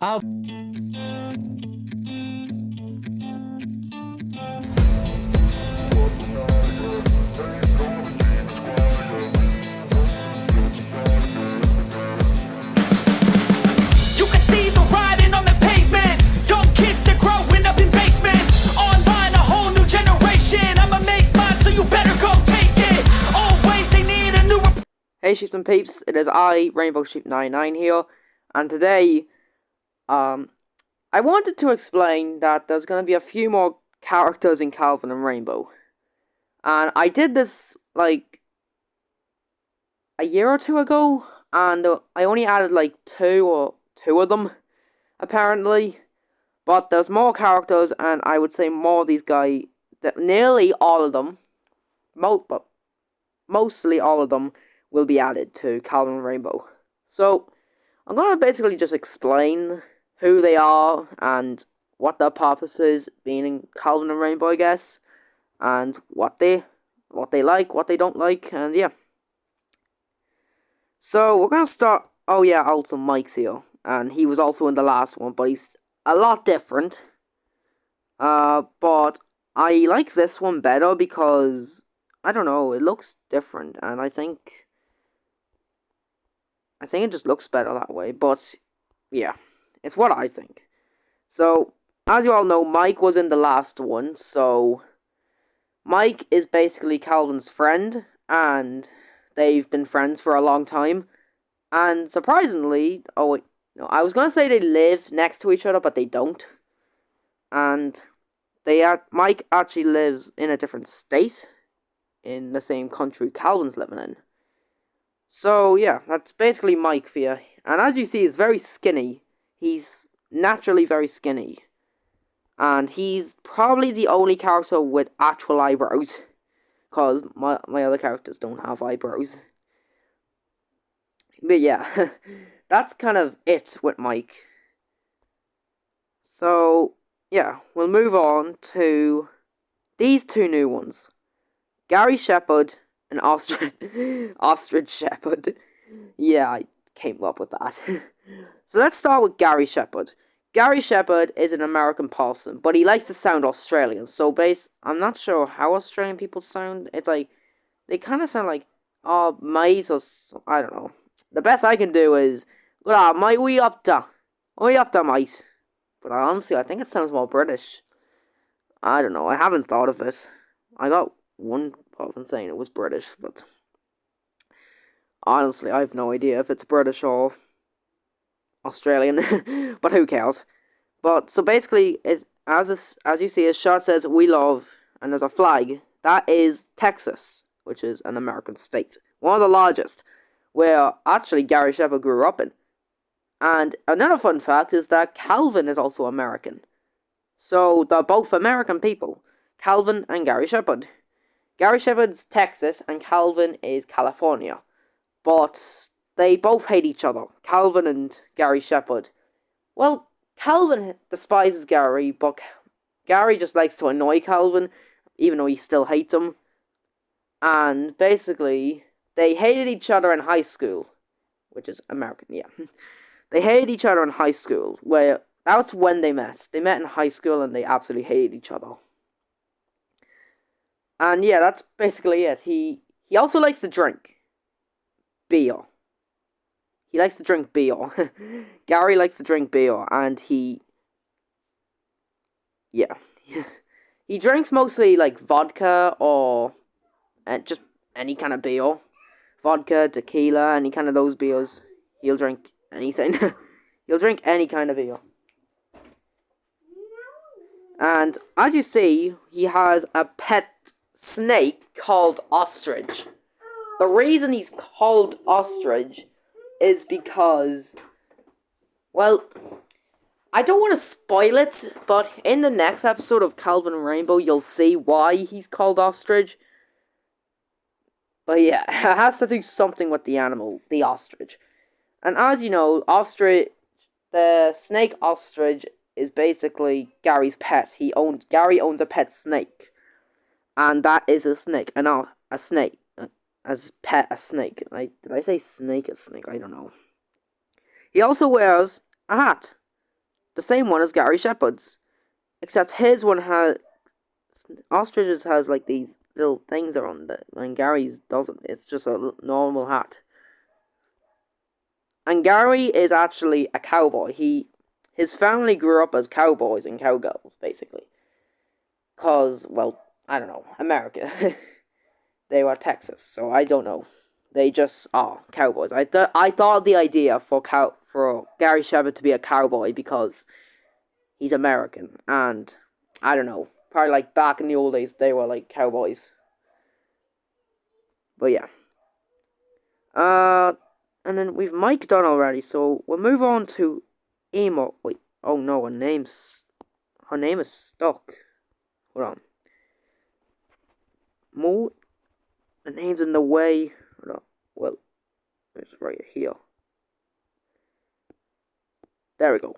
Oh, You can see the writing on the pavement. Young kids, they're growing up in basements. Online, a whole new generation. I'ma make mine, so you better go take it. Always, they need a new. Hey Sheeps and Peeps, it is I, Rainbow Sheep 99 here, and today, I wanted to explain that there's going to be a few more characters in Calvin and Rainbow. And I did this, like, a year or two ago, and I only added, like, two of them, apparently. But there's more characters, and I would say more of these guys, nearly all of them, but mostly all of them, will be added to Calvin and Rainbow. So, I'm going to basically just explain who they are and what their purpose is being in Calvin and Rainbow, I guess, and what they like, what they don't like, and yeah. So we're gonna start. Oh yeah, also Mike's here, and he was also in the last one, but he's a lot different. But I like this one better because I don't know, it looks different, and I think it just looks better that way. But yeah, it's what I think. So, as you all know, Mike was in the last one, so Mike is basically Calvin's friend, and they've been friends for a long time. And surprisingly, oh wait, no, I was gonna say they live next to each other, but they don't. And Mike actually lives in a different state, in the same country Calvin's living in. So yeah, that's basically Mike for you. And as you see, he's very skinny. He's naturally very skinny. And he's probably the only character with actual eyebrows. Because my other characters don't have eyebrows. But yeah, that's kind of it with Mike. So, yeah, we'll move on to these two new ones. Gary Shepherd and Ostrich Shepherd. Yeah, I came up with that. So let's start with Gary Shepherd. Gary Shepherd is an American person, but he likes to sound Australian. So I'm not sure how Australian people sound. It's like they kind of sound like mate or I don't know. The best I can do is good mate, we up there, mate. But honestly, I think it sounds more British. I don't know. I haven't thought of it. I got one person saying it was British, but honestly, I have no idea if it's British or Australian. But who cares? But so basically, as you see, his shirt says "We love," and there's a flag. That is Texas, which is an American state, one of the largest, where actually Gary Shepherd grew up in. And another fun fact is that Calvin is also American. So they're both American people, Calvin and Gary Shepherd. Gary Shepherd's Texas and Calvin is California. But they both hate each other, Calvin and Gary Shepherd. Well, Calvin despises Gary, but Gary just likes to annoy Calvin, even though he still hates him. And basically, they hated each other in high school, which is American, yeah. They hated each other in high school, where that was when they met. They met in high school and they absolutely hated each other. And yeah, that's basically it. He also likes to drink beer. He likes to drink beer. Gary likes to drink beer, and yeah, he drinks mostly like vodka or just any kind of beer, vodka, tequila, any kind of those beers. He'll drink anything. He'll drink any kind of beer. And as you see, he has a pet snake called Ostrich. The reason he's called Ostrich is because, well, I don't want to spoil it, but in the next episode of Calvin and Rainbow, you'll see why he's called Ostrich. But yeah, it has to do something with the animal, the ostrich. And as you know, the snake ostrich is basically Gary's pet. Gary owns a pet snake, and that is a snake, a snake, as pet a snake. Did I say snake? A snake? I don't know. He also wears a hat, the same one as Gary Shepard's, except his one has ostriches has like these little things around it, and Gary's doesn't. It's just a normal hat. And Gary is actually a cowboy. His family grew up as cowboys and cowgirls, basically. Cause, well, I don't know, America. They were Texas, so I don't know. They just are cowboys. I thought the idea for Gary Shepard to be a cowboy because he's American, and I don't know. Probably like back in the old days, they were like cowboys. But yeah. And then we've Mike done already, so we'll move on to Emo. Wait, oh no, her name is stuck. Hold on. The name's in the way. Hold on. Well, it's right here. There we go.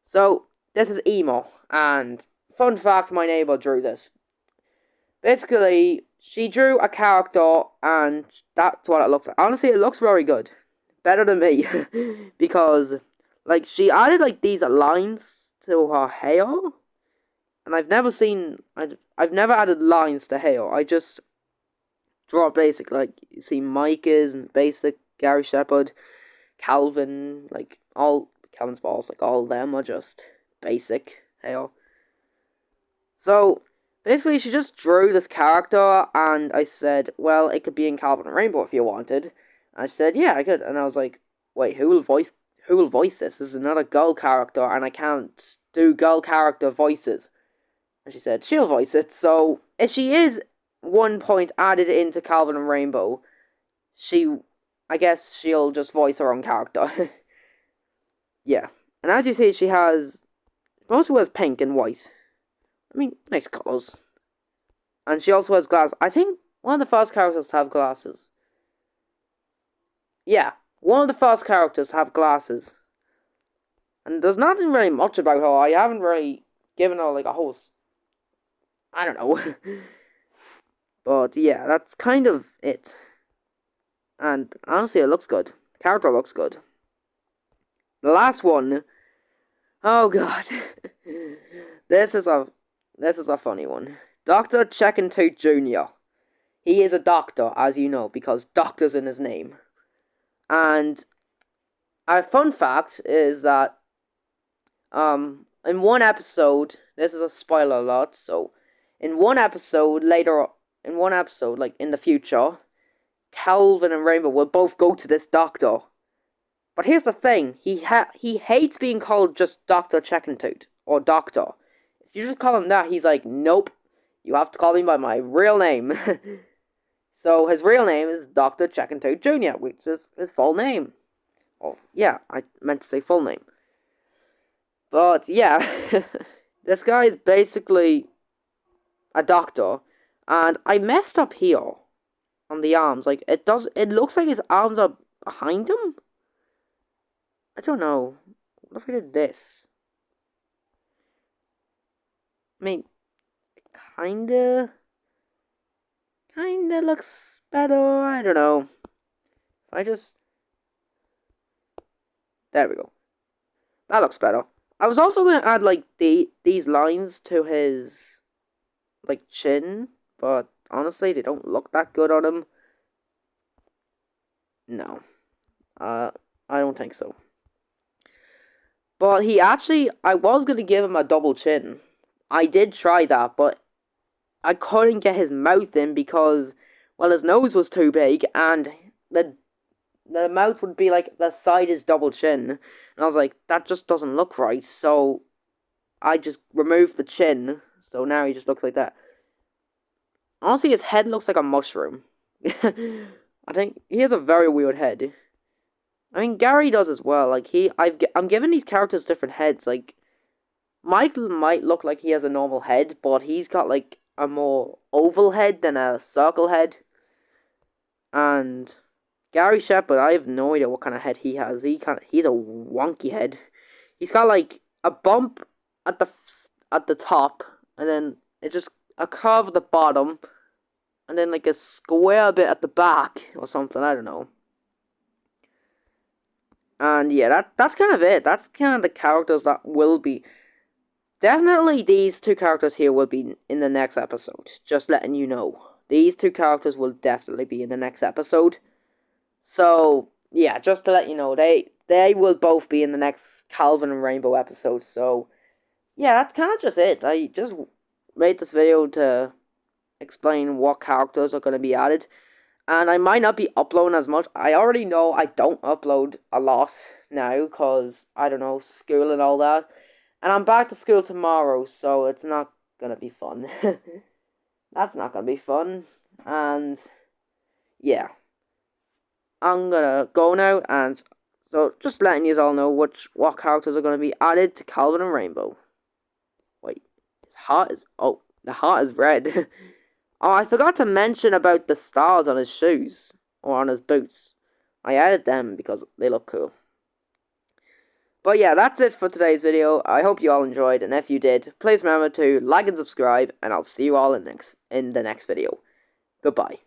So, this is Emo, and fun fact, my neighbor drew this. Basically, she drew a character, and that's what it looks like. Honestly, it looks very good. Better than me. Because, like, she added, like, these lines to her hair. And I've never added lines to hair. I just draw basic. Like, you see Mike is and basic, Gary Shepard, Calvin, like, all Calvin's balls, like, all of them are just basic hair. So, basically, she just drew this character, and I said, well, it could be in Calvin and Rainbow if you wanted. And she said, yeah, I could. And I was like, wait, who will voice this? This is another girl character, and I can't do girl character voices. And she said, she'll voice it. So, if she is one point added into Calvin and Rainbow, I guess she'll just voice her own character. Yeah. And as you see, she mostly wears pink and white. I mean, nice colours. And she also has glasses. I think one of the first characters to have glasses. Yeah, one of the first characters to have glasses. And there's nothing really much about her. I haven't really given her like a whole... I don't know. But yeah, that's kind of it. And honestly, it looks good. The character looks good. The last one... Oh god. This is a funny one. Dr. Chickentooth Jr. He is a doctor, as you know, because doctor's in his name. And a fun fact is that in one episode, this is a spoiler alert, so in one episode, like in the future, Calvin and Rainbow will both go to this doctor. But here's the thing, he hates being called just Dr. Chickentooth, or doctor. If you just call him that, he's like, nope, you have to call me by my real name. So his real name is Dr. Chickentooth Jr., which is his full name. Oh, yeah, I meant to say full name. But, yeah, this guy is basically a doctor, and I messed up here on the arms. Like, it looks like his arms are behind him? I don't know. What if I did this? I mean, kinda looks better. I don't know. There we go. That looks better. I was also gonna add like these lines to his like chin, but honestly, they don't look that good on him. No, I don't think so. But I was gonna give him a double chin. I did try that, but I couldn't get his mouth in because, well, his nose was too big, and the mouth would be like the side is double chin. And I was like, that just doesn't look right, so I just removed the chin, so now he just looks like that. Honestly, his head looks like a mushroom. I think he has a very weird head. I mean, Gary does as well. Like, I'm giving these characters different heads. Like, Michael might look like he has a normal head, but he's got, like, a more oval head than a circle head. And Gary Shepard, I have no idea what kind of head he has. He's a wonky head. He's got, like, a bump at the top, and then a curve at the bottom, and then, like, a square bit at the back, or something, I don't know. And yeah, that's kind of it. That's kind of the characters that will be. Definitely these two characters here will be in the next episode. Just letting you know. These two characters will definitely be in the next episode. So, yeah, just to let you know, they will both be in the next Calvin and Rainbow episode. So, yeah, that's kind of just it. I just made this video to explain what characters are going to be added. And I might not be uploading as much. I already know I don't upload a lot now because, I don't know, school and all that. And I'm back to school tomorrow, so it's not going to be fun. That's not going to be fun. And, yeah. I'm going to go now, and so just letting you all know what characters are going to be added to Calvin and Rainbow. Wait, his heart is... Oh, the heart is red. Oh, I forgot to mention about the stars on his shoes, or on his boots. I added them because they look cool. But yeah, that's it for today's video. I hope you all enjoyed, and if you did, please remember to like and subscribe, and I'll see you all in the next video. Goodbye.